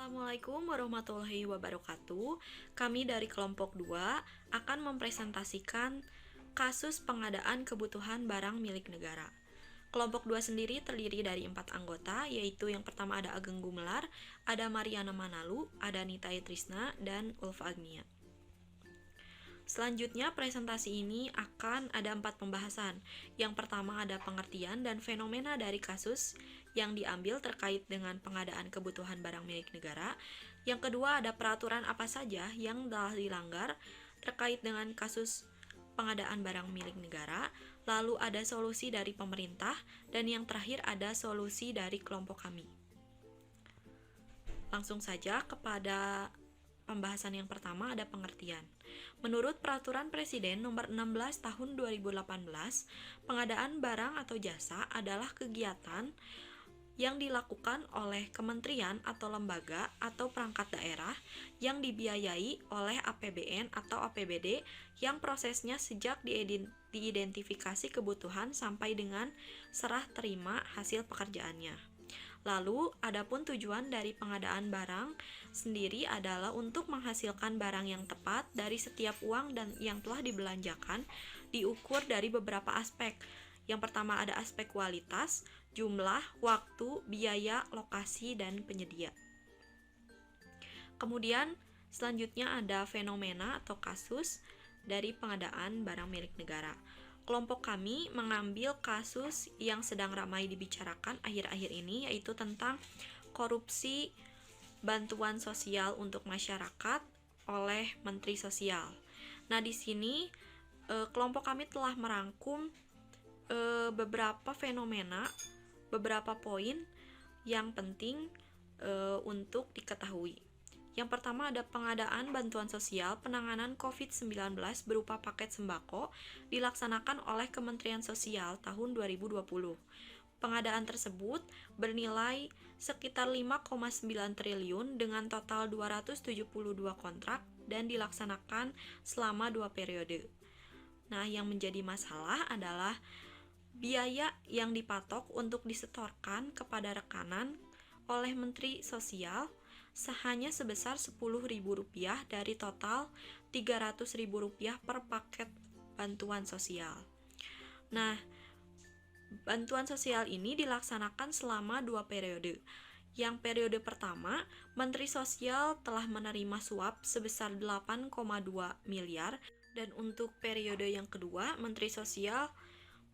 Assalamualaikum warahmatullahi wabarakatuh. Kami dari kelompok 2 akan mempresentasikan kasus pengadaan kebutuhan barang milik negara. Kelompok 2 sendiri terdiri dari 4 anggota, yaitu yang pertama ada Ageng Gumelar, ada Mariana Manalu, ada Nita Trisna, dan Ulfa Agnia. Selanjutnya, presentasi ini akan ada 4 pembahasan. Yang pertama ada pengertian dan fenomena dari kasus yang diambil terkait dengan pengadaan kebutuhan barang milik negara. Yang kedua ada peraturan apa saja yang telah dilanggar terkait dengan kasus pengadaan barang milik negara. Lalu ada solusi dari pemerintah, dan yang terakhir ada solusi dari kelompok kami. Langsung saja kepada pembahasan yang pertama ada pengertian. Menurut Peraturan Presiden Nomor 16 Tahun 2018, pengadaan barang atau jasa adalah kegiatan yang dilakukan oleh kementerian atau lembaga atau perangkat daerah yang dibiayai oleh APBN atau APBD yang prosesnya sejak diidentifikasi kebutuhan sampai dengan serah terima hasil pekerjaannya. Lalu, adapun tujuan dari pengadaan barang sendiri adalah untuk menghasilkan barang yang tepat dari setiap uang dan yang telah dibelanjakan, diukur dari beberapa aspek. Yang pertama ada aspek kualitas, jumlah, waktu, biaya, lokasi, dan penyedia. Kemudian, selanjutnya ada fenomena atau kasus dari pengadaan barang milik negara. Kelompok kami mengambil kasus yang sedang ramai dibicarakan akhir-akhir ini, yaitu tentang korupsi bantuan sosial untuk masyarakat oleh Menteri Sosial. Nah, di sini kelompok kami telah merangkum beberapa fenomena, beberapa poin yang penting untuk diketahui. Yang pertama ada pengadaan bantuan sosial penanganan COVID-19 berupa paket sembako dilaksanakan oleh Kementerian Sosial tahun 2020. Pengadaan tersebut bernilai sekitar 5,9 triliun dengan total 272 kontrak dan dilaksanakan selama 2 periode. Nah, yang menjadi masalah adalah biaya yang dipatok untuk disetorkan kepada rekanan oleh Menteri Sosial hanya sebesar Rp10.000 dari total Rp300.000 per paket bantuan sosial. Nah, bantuan sosial ini dilaksanakan selama 2 periode. Yang periode pertama, Menteri Sosial telah menerima suap sebesar 8,2 miliar, dan untuk periode yang kedua, Menteri Sosial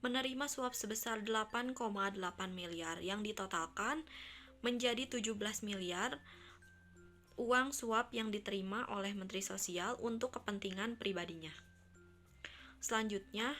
menerima suap sebesar 8,8 miliar yang ditotalkan menjadi 17 miliar uang suap yang diterima oleh Menteri Sosial untuk kepentingan pribadinya. Selanjutnya,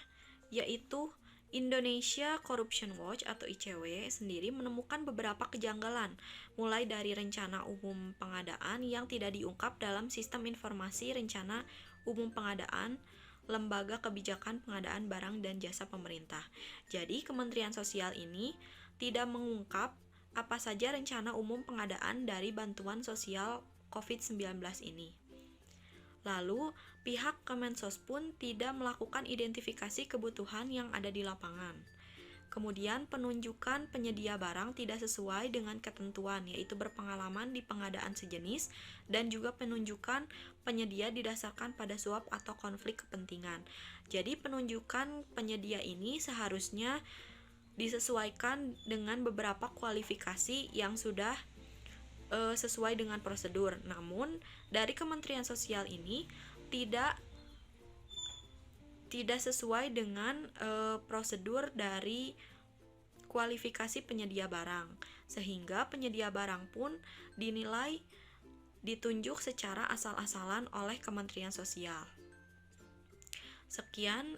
yaitu Indonesia Corruption Watch atau ICW sendiri menemukan beberapa kejanggalan, mulai dari rencana umum pengadaan yang tidak diungkap dalam Sistem Informasi Rencana Umum Pengadaan Lembaga Kebijakan Pengadaan Barang dan Jasa Pemerintah. Jadi, Kementerian Sosial ini tidak mengungkap apa saja rencana umum pengadaan dari bantuan sosial COVID-19 ini. Lalu, pihak Kemensos pun tidak melakukan identifikasi kebutuhan yang ada di lapangan. Kemudian, penunjukan penyedia barang tidak sesuai dengan ketentuan, yaitu berpengalaman di pengadaan sejenis, dan juga penunjukan penyedia didasarkan pada suap atau konflik kepentingan. Jadi, penunjukan penyedia ini seharusnya disesuaikan dengan beberapa kualifikasi yang sudah sesuai dengan prosedur. Namun, dari Kementerian Sosial ini tidak sesuai dengan prosedur dari kualifikasi penyedia barang, sehingga penyedia barang pun dinilai ditunjuk secara asal-asalan oleh Kementerian Sosial. Sekian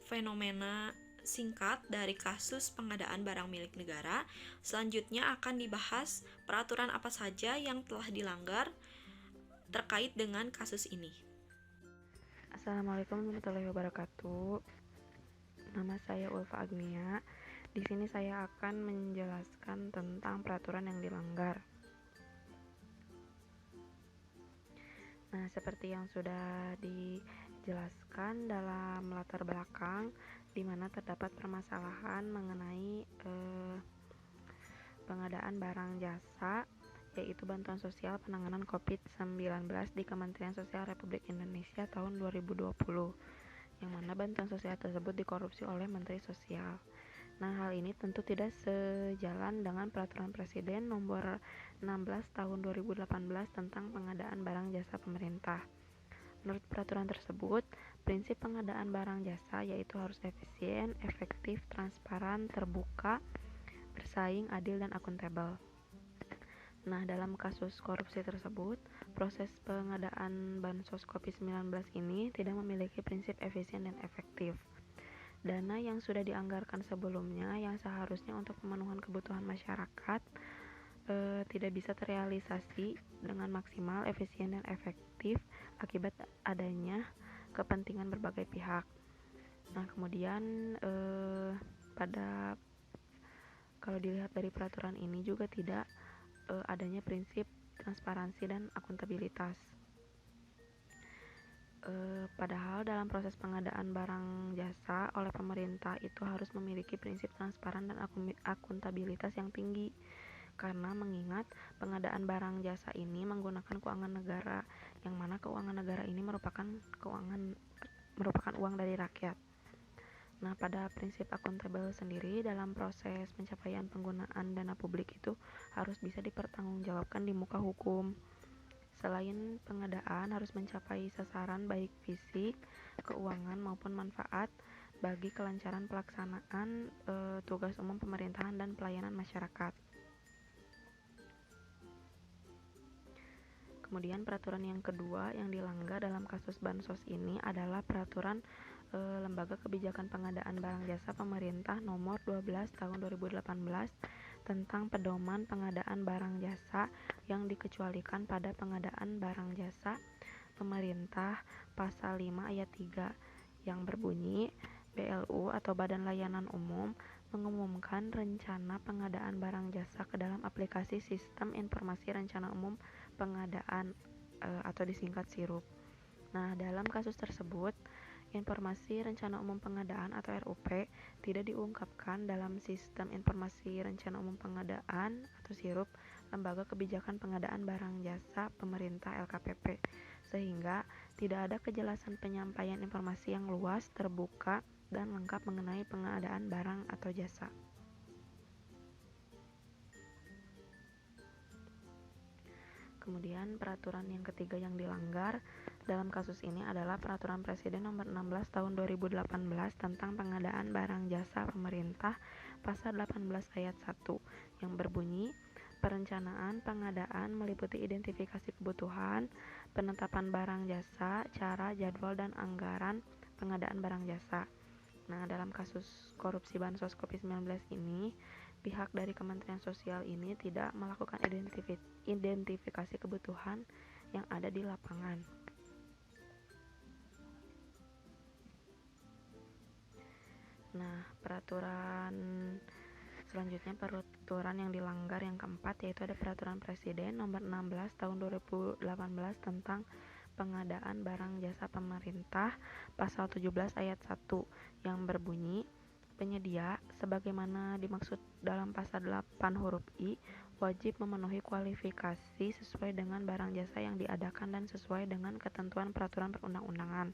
fenomena singkat dari kasus pengadaan barang milik negara. Selanjutnya akan dibahas peraturan apa saja yang telah dilanggar terkait dengan kasus ini. Assalamualaikum warahmatullahi wabarakatuh. Nama saya Ulfa Agnia. Di sini saya akan menjelaskan tentang peraturan yang dilanggar. Nah, seperti yang sudah dijelaskan dalam latar belakang, di mana terdapat permasalahan mengenai pengadaan barang jasa yaitu Bantuan Sosial Penanganan COVID-19 di Kementerian Sosial Republik Indonesia tahun 2020, yang mana bantuan sosial tersebut dikorupsi oleh Menteri Sosial. Nah, hal ini tentu tidak sejalan dengan Peraturan Presiden Nomor 16 Tahun 2018 tentang pengadaan barang jasa pemerintah. Menurut peraturan tersebut, prinsip pengadaan barang jasa yaitu harus efisien, efektif, transparan, terbuka, bersaing, adil, dan akuntabel. Nah, dalam kasus korupsi tersebut, proses pengadaan bansos COVID-19 ini tidak memiliki prinsip efisien dan efektif. Dana yang sudah dianggarkan sebelumnya yang seharusnya untuk pemenuhan kebutuhan masyarakat tidak bisa terrealisasi dengan maksimal, efisien, dan efektif akibat adanya kepentingan berbagai pihak. Nah, kemudian kalau dilihat dari peraturan ini juga tidak adanya prinsip transparansi dan akuntabilitas. Padahal dalam proses pengadaan barang jasa oleh pemerintah itu harus memiliki prinsip transparan dan akuntabilitas yang tinggi, karena mengingat pengadaan barang jasa ini menggunakan keuangan negara, yang mana keuangan negara ini merupakan uang dari rakyat. Nah, pada prinsip akuntabel sendiri dalam proses pencapaian penggunaan dana publik itu harus bisa dipertanggungjawabkan di muka hukum. Selain pengadaan harus mencapai sasaran baik fisik, keuangan maupun manfaat bagi kelancaran pelaksanaan tugas umum pemerintahan dan pelayanan masyarakat. Kemudian peraturan yang kedua yang dilanggar dalam kasus bansos ini adalah peraturan Lembaga Kebijakan Pengadaan Barang Jasa Pemerintah Nomor 12 Tahun 2018 tentang pedoman pengadaan barang jasa yang dikecualikan pada pengadaan barang jasa pemerintah pasal 5 ayat 3 yang berbunyi BLU atau Badan Layanan Umum mengumumkan rencana pengadaan barang jasa ke dalam aplikasi Sistem Informasi Rencana Umum Pengadaan atau disingkat SIRUP. Nah, dalam kasus tersebut Informasi Rencana Umum Pengadaan atau RUP tidak diungkapkan dalam Sistem Informasi Rencana Umum Pengadaan atau SIRUP Lembaga Kebijakan Pengadaan Barang Jasa Pemerintah LKPP, sehingga tidak ada kejelasan penyampaian informasi yang luas, terbuka, dan lengkap mengenai pengadaan barang atau jasa. Kemudian peraturan yang ketiga yang dilanggar dalam kasus ini adalah Peraturan Presiden Nomor 16 Tahun 2018 tentang pengadaan barang jasa pemerintah pasal 18 ayat 1 yang berbunyi perencanaan pengadaan meliputi identifikasi kebutuhan, penetapan barang jasa, cara, jadwal, dan anggaran pengadaan barang jasa. Nah, dalam kasus korupsi bansos COVID-19 ini, pihak dari Kementerian Sosial ini tidak melakukan identifikasi kebutuhan yang ada di lapangan. Nah, selanjutnya peraturan yang dilanggar yang keempat yaitu ada Peraturan Presiden Nomor 16 Tahun 2018 tentang pengadaan barang jasa pemerintah pasal 17 ayat 1 yang berbunyi penyedia sebagaimana dimaksud dalam pasal 8 huruf I wajib memenuhi kualifikasi sesuai dengan barang jasa yang diadakan dan sesuai dengan ketentuan peraturan perundang-undangan.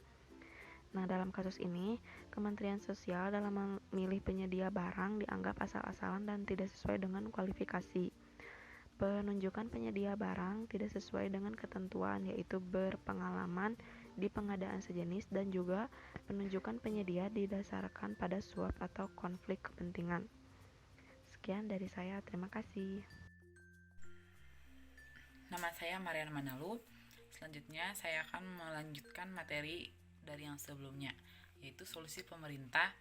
Nah, dalam kasus ini, Kementerian Sosial dalam memilih penyedia barang dianggap asal-asalan dan tidak sesuai dengan kualifikasi. Penunjukan penyedia barang tidak sesuai dengan ketentuan, yaitu berpengalaman di pengadaan sejenis dan juga penunjukan penyedia didasarkan pada suap atau konflik kepentingan. Sekian dari saya, terima kasih. Nama saya Marian Manalu. Selanjutnya saya akan melanjutkan materi dari yang sebelumnya, yaitu solusi pemerintah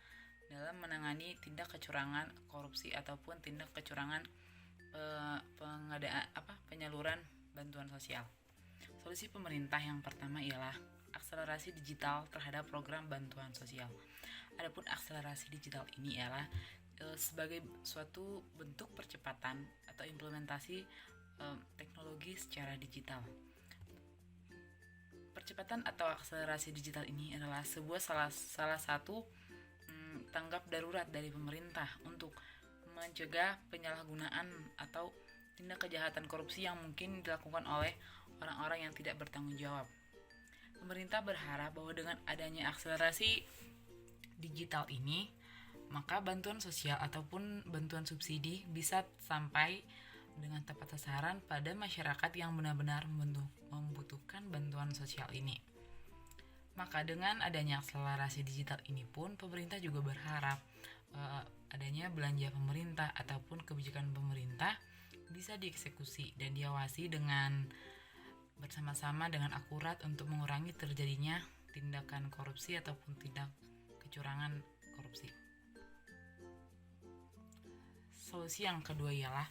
dalam menangani tindak kecurangan korupsi ataupun tindak kecurangan penyaluran bantuan sosial. Solusi pemerintah yang pertama ialah akselerasi digital terhadap program bantuan sosial. Adapun akselerasi digital ini ialah sebagai suatu bentuk percepatan atau implementasi teknologi secara digital. Percepatan atau akselerasi digital ini adalah sebuah salah satu tanggap darurat dari pemerintah untuk mencegah penyalahgunaan atau tindak kejahatan korupsi yang mungkin dilakukan oleh orang-orang yang tidak bertanggung jawab. Pemerintah berharap bahwa dengan adanya akselerasi digital ini, maka bantuan sosial ataupun bantuan subsidi bisa sampai dengan tepat sasaran pada masyarakat yang benar-benar membutuhkan bantuan sosial ini. Maka dengan adanya akselerasi digital ini pun, pemerintah juga berharap adanya belanja pemerintah ataupun kebijakan pemerintah bisa dieksekusi dan diawasi dengan bersama-sama dengan akurat untuk mengurangi terjadinya tindakan korupsi ataupun tindak kecurangan korupsi. Solusi yang kedua ialah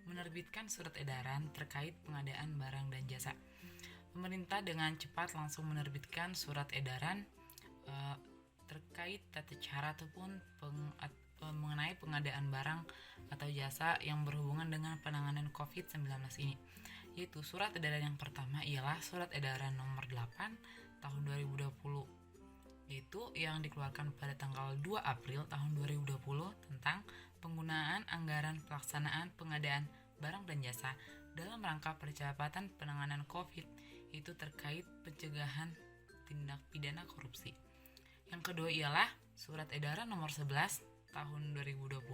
menerbitkan surat edaran terkait pengadaan barang dan jasa. Pemerintah dengan cepat langsung menerbitkan surat edaran terkait tata cara ataupun mengenai pengadaan barang atau jasa yang berhubungan dengan penanganan COVID-19 ini. Yaitu surat edaran yang pertama ialah surat edaran nomor 8 tahun 2020, yaitu yang dikeluarkan pada tanggal 2 April tahun 2020 tentang penggunaan anggaran pelaksanaan pengadaan barang dan jasa dalam rangka percepatan penanganan COVID, itu terkait pencegahan tindak pidana korupsi. Yang kedua ialah surat edaran nomor 11 tahun 2020,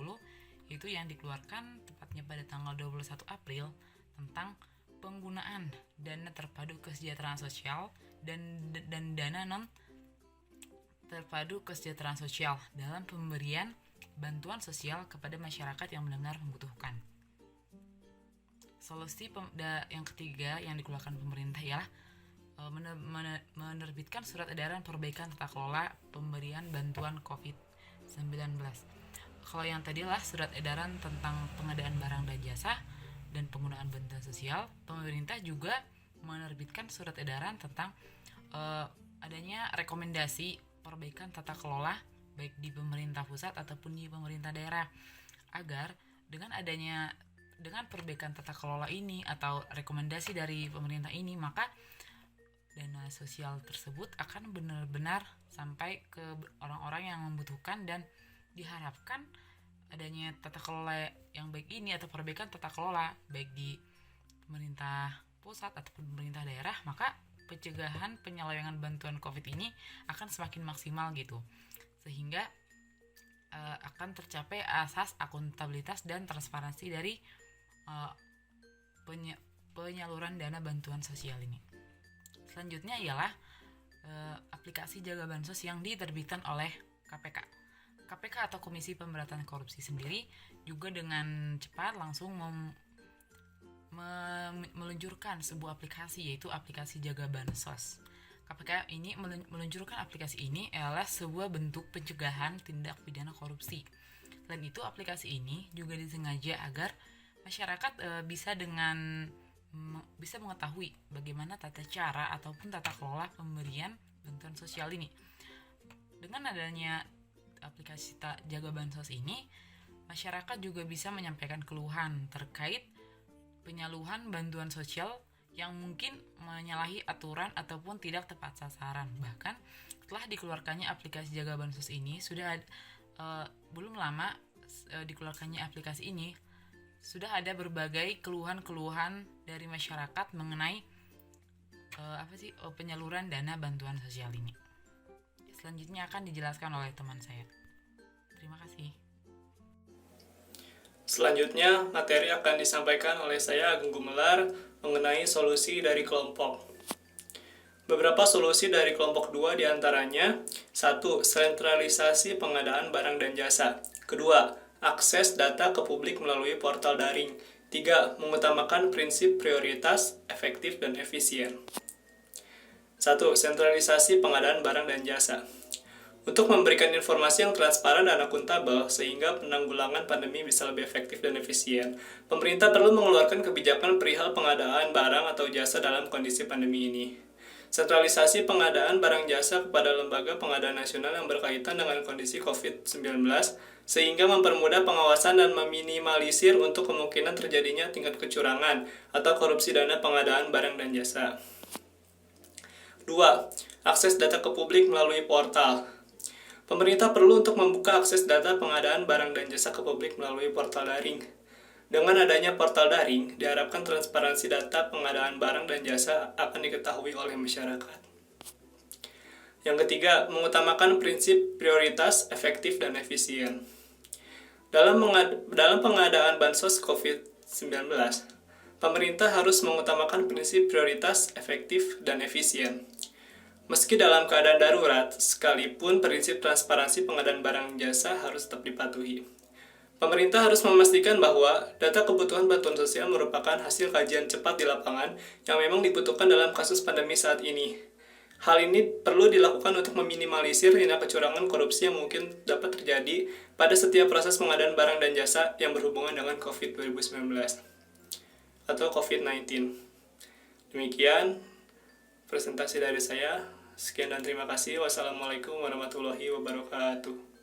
itu yang dikeluarkan tepatnya pada tanggal 21 April tentang penggunaan dana terpadu kesejahteraan sosial dan dana non terpadu kesejahteraan sosial dalam pemberian bantuan sosial kepada masyarakat yang benar-benar membutuhkan. Solusi yang ketiga yang dikeluarkan pemerintah ialah menerbitkan surat edaran perbaikan tata kelola pemberian bantuan COVID-19. Kalau yang tadi adalah surat edaran tentang pengadaan barang dan jasa dan penggunaan bantuan sosial, pemerintah juga menerbitkan surat edaran tentang adanya rekomendasi perbaikan tata kelola baik di pemerintah pusat ataupun di pemerintah daerah, agar dengan perbaikan tata kelola ini atau rekomendasi dari pemerintah ini, maka dana sosial tersebut akan benar-benar sampai ke orang-orang yang membutuhkan, dan diharapkan adanya tata kelola yang baik ini atau perbaikan tata kelola baik di pemerintah pusat ataupun pemerintah daerah, maka pencegahan penyelewengan bantuan COVID ini akan semakin maksimal gitu, sehingga akan tercapai asas akuntabilitas dan transparansi dari penyaluran dana bantuan sosial ini. Selanjutnya ialah aplikasi Jaga Bansos yang diterbitkan oleh KPK. KPK atau Komisi Pemberantasan Korupsi sendiri juga dengan cepat langsung meluncurkan sebuah aplikasi, yaitu aplikasi Jaga Bansos. KPK ini meluncurkan aplikasi ini adalah sebuah bentuk pencegahan tindak pidana korupsi. Selain itu, aplikasi ini juga disengaja agar masyarakat bisa mengetahui bagaimana tata cara ataupun tata kelola pemberian bantuan sosial ini. Dengan adanya aplikasi Jaga Bansos ini, masyarakat juga bisa menyampaikan keluhan terkait penyaluran bantuan sosial yang mungkin menyalahi aturan ataupun tidak tepat sasaran. Bahkan setelah dikeluarkannya aplikasi Jaga Bansos ini, belum lama dikeluarkannya aplikasi ini, sudah ada berbagai keluhan-keluhan dari masyarakat mengenai penyaluran dana bantuan sosial ini. Selanjutnya akan dijelaskan oleh teman saya. Terima kasih. Selanjutnya, materi akan disampaikan oleh saya Agung Gumelar mengenai solusi dari kelompok. Beberapa solusi dari kelompok 2 diantaranya: 1. Sentralisasi pengadaan barang dan jasa. 2. Akses data ke publik melalui portal daring. 3. Mengutamakan prinsip prioritas, efektif, dan efisien. 1. Sentralisasi pengadaan barang dan jasa. Untuk memberikan informasi yang transparan dan akuntabel sehingga penanggulangan pandemi bisa lebih efektif dan efisien, pemerintah perlu mengeluarkan kebijakan perihal pengadaan barang atau jasa dalam kondisi pandemi ini. Sentralisasi pengadaan barang jasa kepada lembaga pengadaan nasional yang berkaitan dengan kondisi COVID-19 sehingga mempermudah pengawasan dan meminimalisir untuk kemungkinan terjadinya tingkat kecurangan atau korupsi dana pengadaan barang dan jasa. 2. Akses data ke publik melalui portal. Pemerintah perlu untuk membuka akses data pengadaan barang dan jasa ke publik melalui portal daring. Dengan adanya portal daring, diharapkan transparansi data pengadaan barang dan jasa akan diketahui oleh masyarakat. Yang ketiga, mengutamakan prinsip prioritas, efektif, dan efisien. Dalam pengadaan bansos COVID-19, pemerintah harus mengutamakan prinsip prioritas, efektif, dan efisien. Meski dalam keadaan darurat, sekalipun prinsip transparansi pengadaan barang jasa harus tetap dipatuhi. Pemerintah harus memastikan bahwa data kebutuhan bantuan sosial merupakan hasil kajian cepat di lapangan yang memang dibutuhkan dalam kasus pandemi saat ini. Hal ini perlu dilakukan untuk meminimalisir tindak kecurangan korupsi yang mungkin dapat terjadi pada setiap proses pengadaan barang dan jasa yang berhubungan dengan COVID-2019 atau COVID-19. Demikian presentasi dari saya. Sekian dan terima kasih. Wassalamualaikum warahmatullahi wabarakatuh.